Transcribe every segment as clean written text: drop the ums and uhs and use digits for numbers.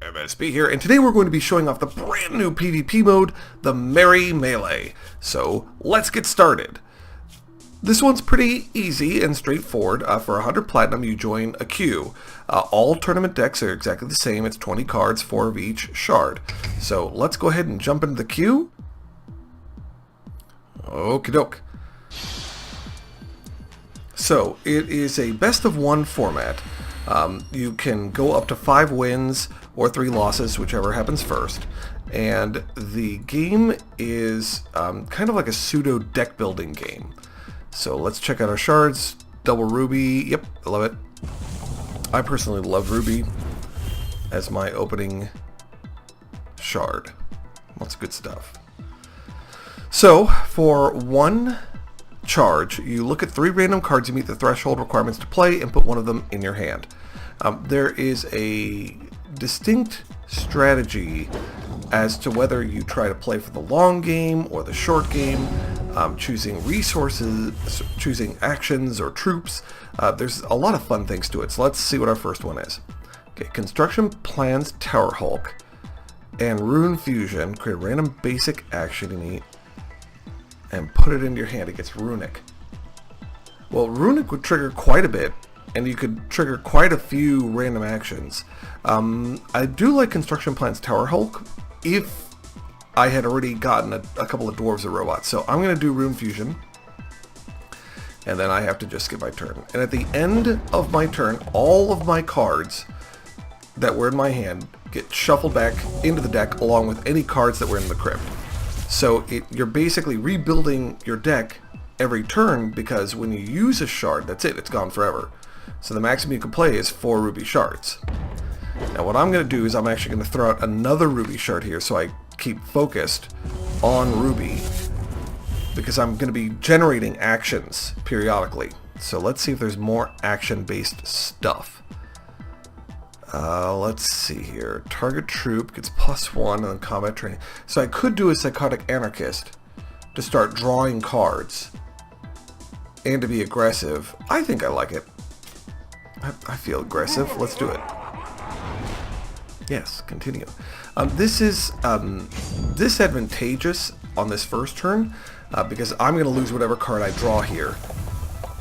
MSB here, and today we're going to be showing off the brand new PvP mode, the Merry Melee. So let's get started. This one's pretty easy and straightforward. For 100 platinum, you join a queue. All tournament decks are exactly the same. It's 20 cards, 4 of each shard. So let's go ahead and jump into the queue. Okie doke. So it is a best of one format. You can go up to 5 wins or 3 losses, whichever happens first. And the game is kind of like a pseudo deck building game. So let's check out our shards. Double Ruby. Yep, I love it. I personally love Ruby as my opening shard. Lots of good stuff. So for one charge, you look at 3 random cards you meet the threshold requirements to play and put one of them in your hand. There is a distinct strategy as to whether you try to play for the long game or the short game, choosing resources, choosing actions or troops. There's a lot of fun things to it, so let's see what our first one is. Okay, Construction Plans Tower Hulk and Rune Fusion. Create a random basic action you need and put it into your hand. It gets Runic. Well, Runic would trigger quite a bit, and you could trigger quite a few random actions. I do like Construction Plans Tower Hulk if I had already gotten a couple of dwarves or robots. So I'm going to do Rune Fusion, and then I have to just skip my turn. And at the end of my turn, all of my cards that were in my hand get shuffled back into the deck along with any cards that were in the crypt. So you're basically rebuilding your deck every turn, because when you use a shard, that's it, it's gone forever. So the maximum you can play is 4 ruby shards. Now what I'm going to do is I'm actually going to throw out another ruby shard here so I keep focused on ruby, because I'm going to be generating actions periodically. So let's see if there's more action-based stuff. Let's see here. Target troop gets +1 on combat training. So I could do a Psychotic Anarchist to start drawing cards and to be aggressive. I think I like it. I feel aggressive. Let's do it. Yes, continue. This is disadvantageous on this first turn because I'm going to lose whatever card I draw here,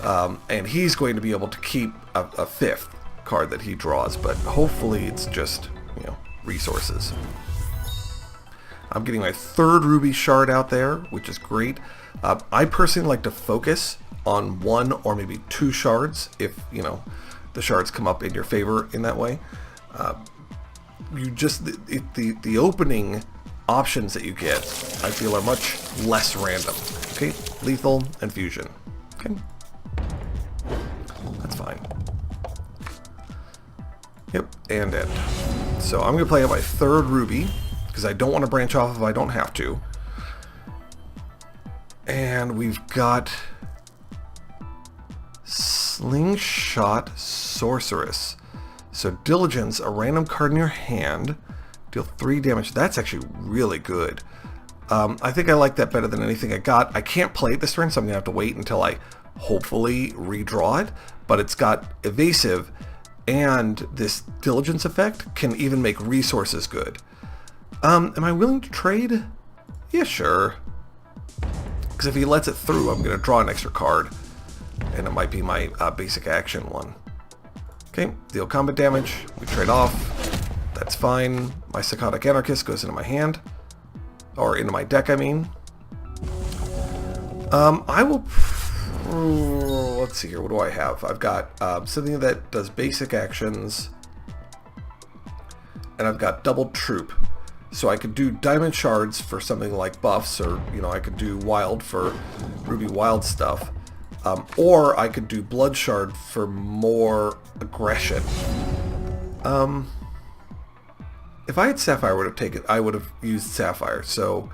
and he's going to be able to keep a 5th card that he draws. But hopefully, it's just resources. I'm getting my 3rd ruby shard out there, which is great. I personally like to focus on 1 or maybe 2 shards if the shards come up in your favor in that way. You just the opening options that you get, I feel, are much less random. Okay, lethal and fusion. Okay, that's fine. Yep, and end. So I'm gonna play out my 3rd ruby because I don't want to branch off if I don't have to. And we've got Slingshot Sorceress. So Diligence, a random card in your hand, deal 3 damage. That's actually really good. I think I like that better than anything I got. I can't play it this turn, so I'm going to have to wait until I hopefully redraw it. But it's got Evasive, and this Diligence effect can even make resources good. Am I willing to trade? Yeah, sure. Because if he lets it through, I'm going to draw an extra card. And it might be my basic action one. Okay, deal combat damage. We trade off. That's fine. My Psychotic Anarchist goes into my hand. Or into my deck, I mean. I will... Let's see here. What do I have? I've got something that does basic actions. And I've got double troop. So I could do diamond shards for something like buffs. Or, I could do wild for ruby wild stuff. Or I could do Blood Shard for more aggression. If I had Sapphire, I would have used Sapphire. So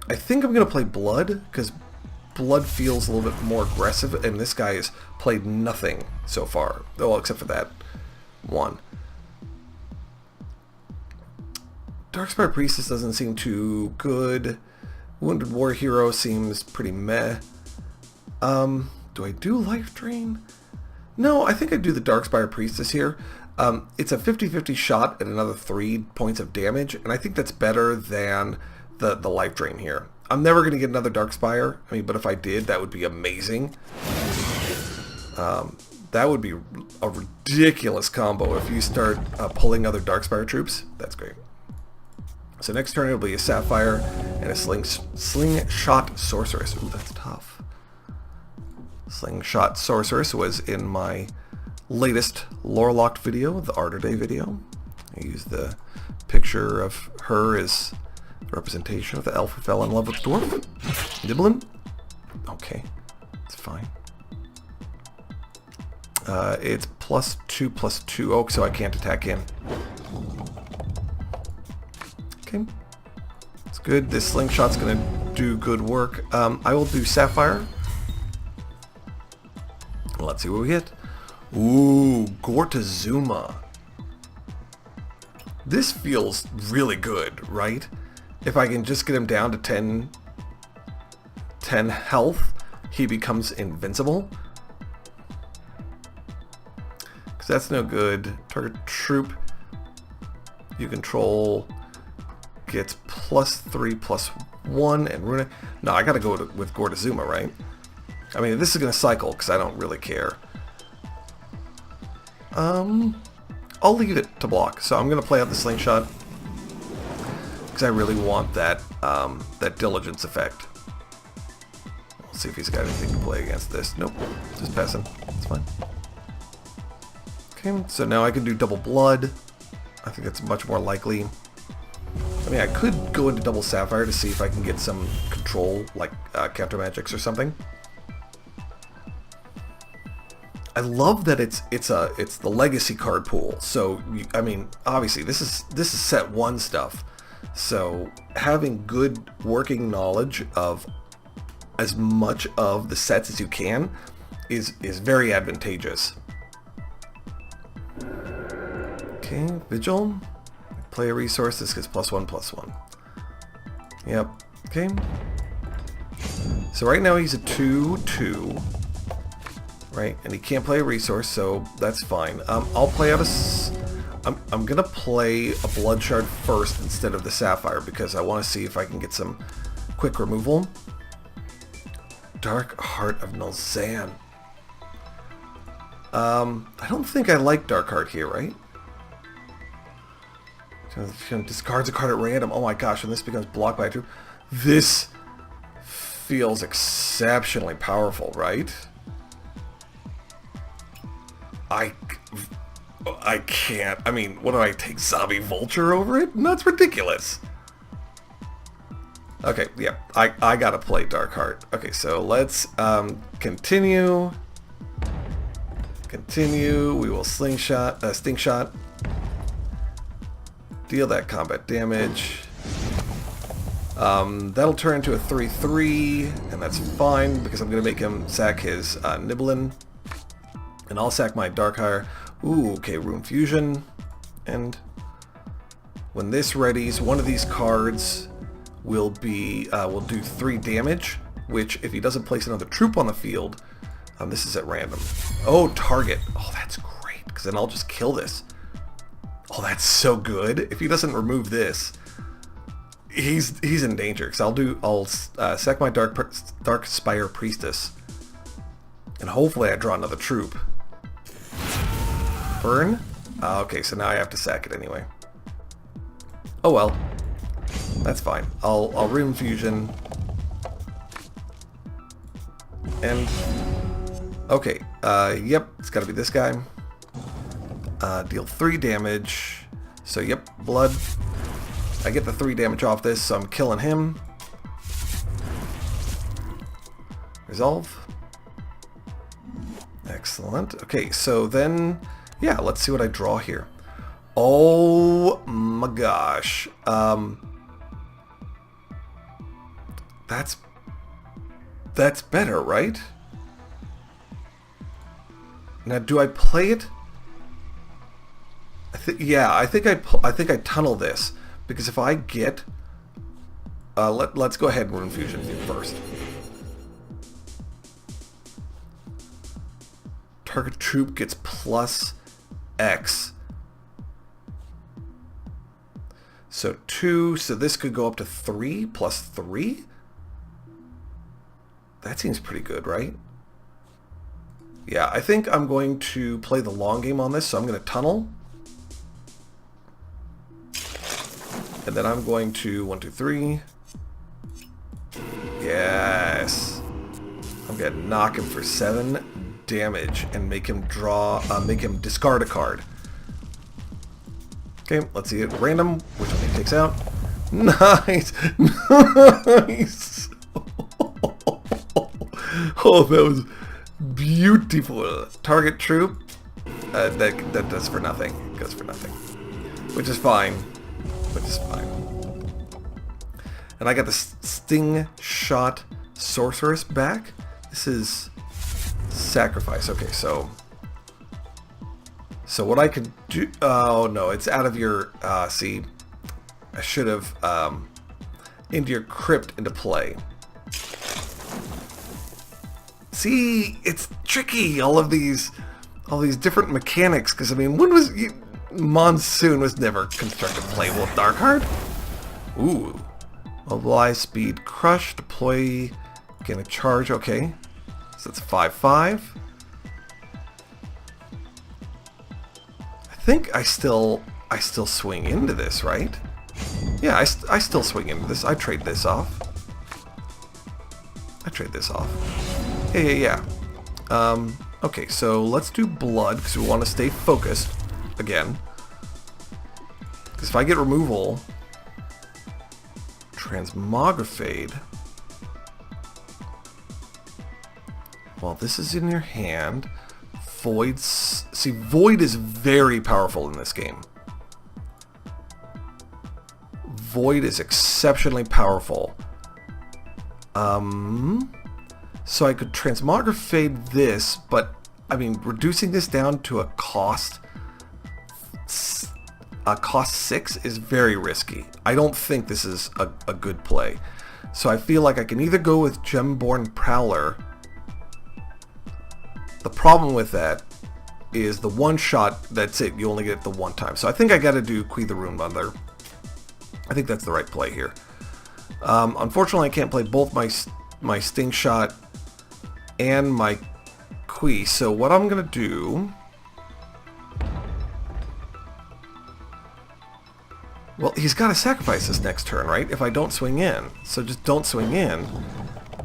I think I'm going to play Blood, because Blood feels a little bit more aggressive, and this guy has played nothing so far. Well, except for that one. Darkspire Priestess doesn't seem too good. Wounded War Hero seems pretty meh. Do I do Life Drain? No, I think I do the Darkspire Priestess here. It's a 50-50 shot at another 3 points of damage, and I think that's better than the life drain here. I'm never going to get another Dark Spire, I mean, but if I did, that would be amazing. That would be a ridiculous combo if you start pulling other Dark Spire troops. That's great. So next turn it'll be a Sapphire and a Slingshot Sorceress. Ooh, that's tough. Slingshot Sorceress was in my latest lore-locked video, the Ardor Day video. I used the picture of her as representation of the elf who fell in love with the dwarf. Nibbling? Okay, it's fine. It's +2/+2. Oh, so I can't attack in. Okay, it's good. This slingshot's gonna do good work. I will do Sapphire. Let's see what we get. Ooh, Gortazuma. This feels really good, right? If I can just get him down to 10 health, he becomes invincible. Because that's no good. Target troop you control gets +3/+1 and rune. No, I gotta go with Gortazuma, right? I mean, this is gonna cycle because I don't really care. I'll leave it to block. So I'm gonna play out the slingshot because I really want that that diligence effect. We'll see if he's got anything to play against this. Nope, just passing. It's fine. Okay, so now I can do double blood. I think that's much more likely. I mean, I could go into double Sapphire to see if I can get some control, like counter magics or something. I love that it's the legacy card pool. So I mean, obviously this is set 1 stuff. So having good working knowledge of as much of the sets as you can is very advantageous. Okay, Vigil. Play a resource. This gets +1/+1. Yep. Okay. So right now he's a 2/2. Right, and he can't play a resource, so that's fine. I'll play out I'm gonna play a Blood Shard first instead of the Sapphire because I want to see if I can get some quick removal. Dark Heart of Nulzan. I don't think I like Dark Heart here, right? Discards a card at random. Oh my gosh, and this becomes blocked by a troop. This feels exceptionally powerful, right? I can't. I mean, what do I take? Zombie Vulture over it? That's ridiculous. Okay, yeah, I gotta play Dark Heart. Okay, so let's continue. Continue. We will slingshot, stinkshot. Deal that combat damage. That'll turn into a 3/3, and that's fine because I'm gonna make him sack his Niblin. And I'll sack my Dark Heart. Ooh, okay, Rune Fusion. And when this readies, one of these cards will do 3 damage, which if he doesn't place another troop on the field, this is at random. Oh, target. Oh, that's great, because then I'll just kill this. Oh, that's so good. If he doesn't remove this, he's in danger. Because I'll sack my Dark Spire Priestess, and hopefully I draw another troop. Burn? Okay, so now I have to sack it anyway. Oh well. That's fine. I'll Rune Fusion. And okay, yep, it's gotta be this guy. Deal 3 damage. So yep, blood. I get the 3 damage off this, so I'm killing him. Resolve. Excellent. Okay, so then yeah, let's see what I draw here. Oh my gosh. That's better, right? Now, do I play it? I think I tunnel this because if I get let's go ahead and Rune Fusion first. Target troop gets +X So 2, so this could go up to 3 plus 3? That seems pretty good, right? Yeah, I think I'm going to play the long game on this, so I'm going to tunnel. And then I'm going to 1, 2, 3. Yes. I'm going to knock him for 7 damage and make him discard a card. Okay, let's see it. Random, which one he takes out. Nice! Nice! Oh, that was beautiful. Target troop. That does for nothing. It goes for nothing. Which is fine. Which is fine. And I got the Sting Shot Sorceress back. This is sacrifice. Okay, so what I could do... Oh, no, it's out of your... see, I should have... into your crypt into play. See, it's tricky, all these different mechanics, because, I mean, when was... Monsoon was never constructed playable with Dark Heart. Ooh. Mobilize, speed, crush, deploy, gain a charge, okay. So that's 5/5. I think I still swing into this, right? Yeah, I still swing into this. I trade this off. Yeah. Okay, so let's do blood, because we want to stay focused, again. Because if I get removal... Transmogrifade. Well, this is in your hand. Void... See, Void is very powerful in this game. Void is exceptionally powerful. So I could Transmogrifade this, but, I mean, reducing this down to a cost 6 is very risky. I don't think this is a good play. So I feel like I can either go with Gemborn Prowler. The problem with that is the one shot, that's it, you only get it the one time. So I think I gotta do Queen the Rune Bundler. I think that's the right play here. Unfortunately I can't play both my Sting Shot and my Queen. So what I'm gonna do... Well, he's got to sacrifice this next turn, right? If I don't swing in. So just don't swing in.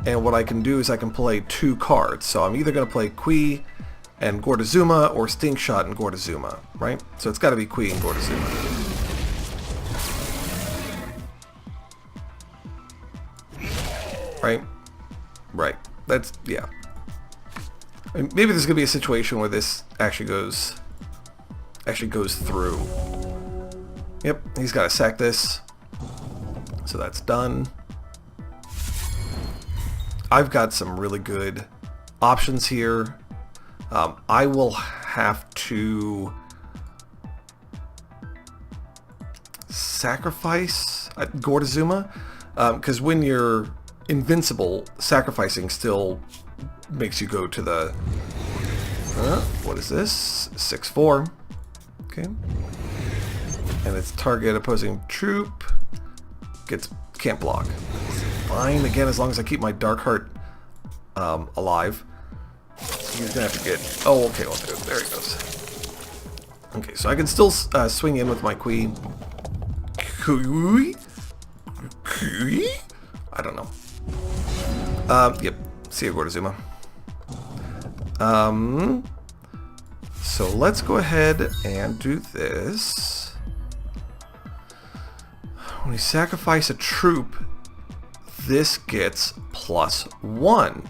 And what I can do is I can play 2 cards. So I'm either going to play Kui and Gordazuma or Sting Shot and Gordazuma, right? So it's got to be Kui and Gordazuma. Right? Right. That's, yeah. I mean, maybe there's going to be a situation where this actually goes through. Yep, he's got to sack this. So that's done. I've got some really good options here. I will have to sacrifice Gordazuma, because when you're invincible, sacrificing still makes you go to the... what is this? 6/4. Okay. And its target opposing troop can't block. It's fine again as long as I keep my Dark Heart alive. He's gonna have to get... Oh, okay, well, there he goes. Okay, so I can still swing in with my Queen. Kui? I don't know. Yep. See you, Gordazuma. So let's go ahead and do this. When you sacrifice a troop, this gets +1.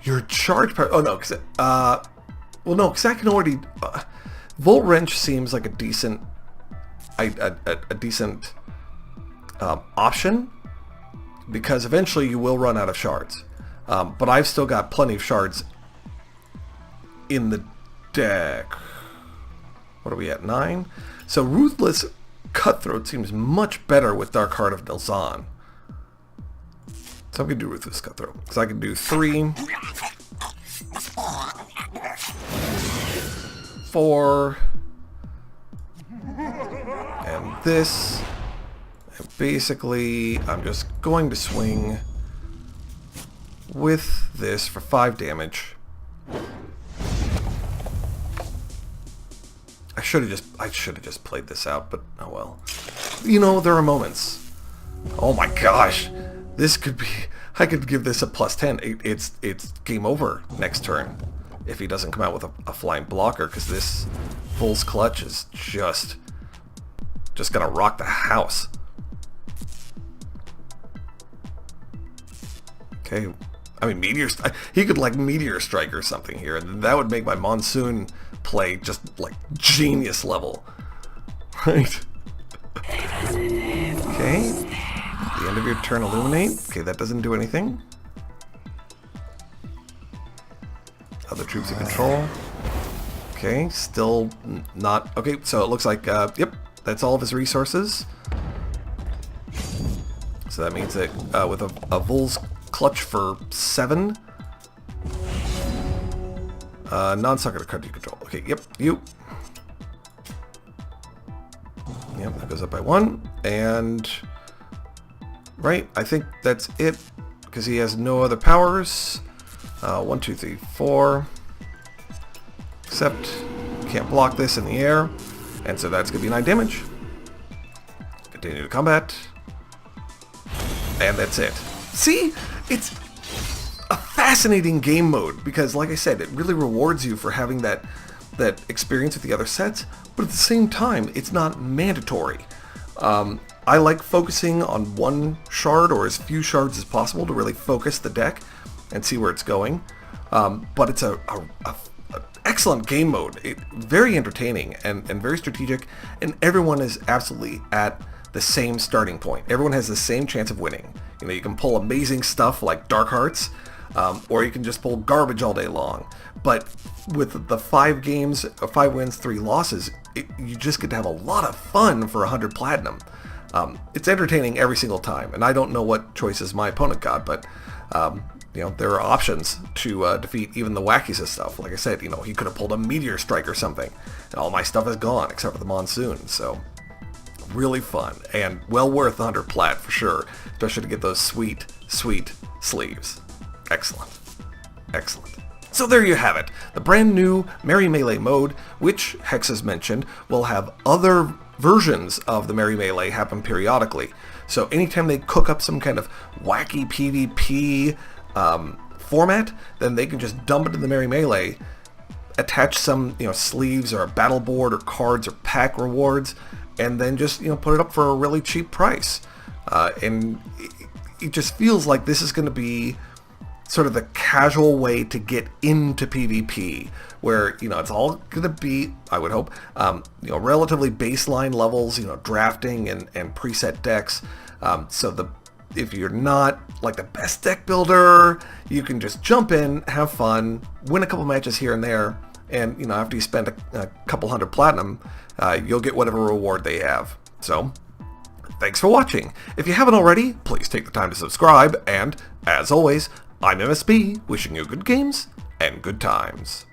Your charge power... Oh, no, because... well, no, because I can already... Volt Wrench seems like a decent... a decent option, because eventually you will run out of shards. But I've still got plenty of shards in the deck. What are we at? 9? So Ruthless Cutthroat seems much better with Dark Heart of Nilzan. So I'm going to do Ruthless Cutthroat. Because I can do 3, 4, this. And basically, I'm just going to swing with this for 5 damage. I should have just played this out, but oh well. You know, there are moments. Oh my gosh, this could be. I could give this a +10. It's game over next turn if he doesn't come out with a flying blocker, because this Bull's Clutch is just gonna rock the house. Okay, I mean he could like Meteor Strike or something here, and that would make my Monsoon play just like genius level, right? Okay, the end of your turn, Illuminate. Okay, that doesn't do anything. Other troops in control. Okay, still not... Okay, so it looks like, yep, that's all of his resources. So that means that with a Bull's Clutch for 7. Non-sucker card you control. Okay, yep, you. Yep, that goes up by 1. And... right, I think that's it, because he has no other powers. 1, 2, 3, 4. Except, can't block this in the air. And so that's going to be 9 damage. Continue to combat. And that's it. See? It's a fascinating game mode, because like I said, it really rewards you for having that experience with the other sets, but at the same time, it's not mandatory. I like focusing on one shard, or as few shards as possible, to really focus the deck and see where it's going. But it's a excellent game mode. Very entertaining and very strategic, and everyone is absolutely at the same starting point. Everyone has the same chance of winning. You know, you can pull amazing stuff like Dark Hearts, or you can just pull garbage all day long. But with the 5 games, 5 wins, 3 losses, you just get to have a lot of fun for 100 platinum. It's entertaining every single time, and I don't know what choices my opponent got, but you know, there are options to defeat even the wackiest stuff. Like I said, you know, he could have pulled a Meteor Strike or something, and all my stuff is gone except for the Monsoon. So really fun and well worth 100 plat for sure, especially to get those sweet, sweet sleeves. Excellent, excellent. So there you have it, the brand new Merry Melee mode, which Hex has mentioned will have other versions of the Merry Melee happen periodically. So anytime they cook up some kind of wacky PvP format, then they can just dump it in the Merry Melee, attach some, you know, sleeves or a battle board or cards or pack rewards, and then just, you know, put it up for a really cheap price. And it just feels like this is going to be sort of the casual way to get into PvP, where, you know, it's all going to be, I would hope, you know, relatively baseline levels, you know, drafting and preset decks. So if you're not like the best deck builder, you can just jump in, have fun, win a couple matches here and there, and, you know, after you spend a couple 100 platinum, you'll get whatever reward they have. So thanks for watching. If you haven't already, please take the time to subscribe, and as always, I'm MSB, wishing you good games and good times.